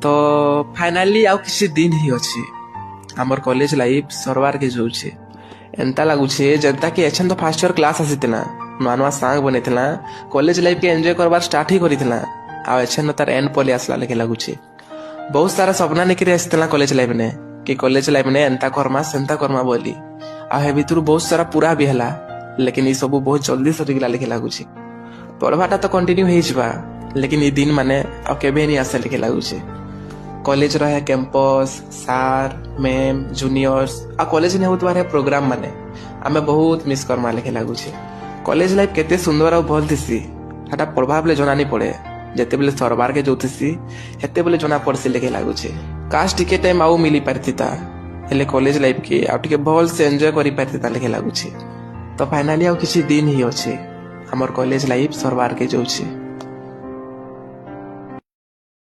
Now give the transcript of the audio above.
तो फाइनाली आउ किसी दिन ही अच्छी आमर कॉलेज लाइफ सरवार के जाऊे एंता लगुचे जनता कि एछन तो फास्ट ईयर क्लास आसीला नुआ नुआ सांग बनेला कॉलेज लाइफ के एंजॉय करवार स्टार्ट ही करितला आ एछन तार एंड पले आसला लेके लगुचे बहुत सारा सपना निकरी आसला कॉलेज लाइफ ने कि कॉलेज लाइफ ने एंता करमा सेंता करमा बोली आ हे भितर बहुत सारा पूरा भी हला लेकिन ये सब बहुत जल्दी सरीगला लेके लगुचे पढ़वाटा तो कंटिन्यू हो जावा लेकिन ये दिन माने अब केबे नहीं आसे लेके लगुचे कॉलेज रहे कैंपस सार मैम जूनियर्स आ कॉलेज ने होत बारे प्रोग्राम माने आमे बहुत मिस करमा लेके लगुचे कॉलेज लाइफ केते सुंदर और भल थिसी हटा पढ़वा बेले जना नहीं पड़े जेते बेले सरबार के जोतिसी हेते बेले जना पड़सी लेके लगुचे काश टिके टाइम आउ मिली पारतीता हेले कॉलेज लाइफ के आ टिके भल से एंजॉय करि पारतीता लेके लगुचे तो फाइनली आउ किछि दिन ही अछि हमर कॉलेज लाइफ सरबार के जोछि।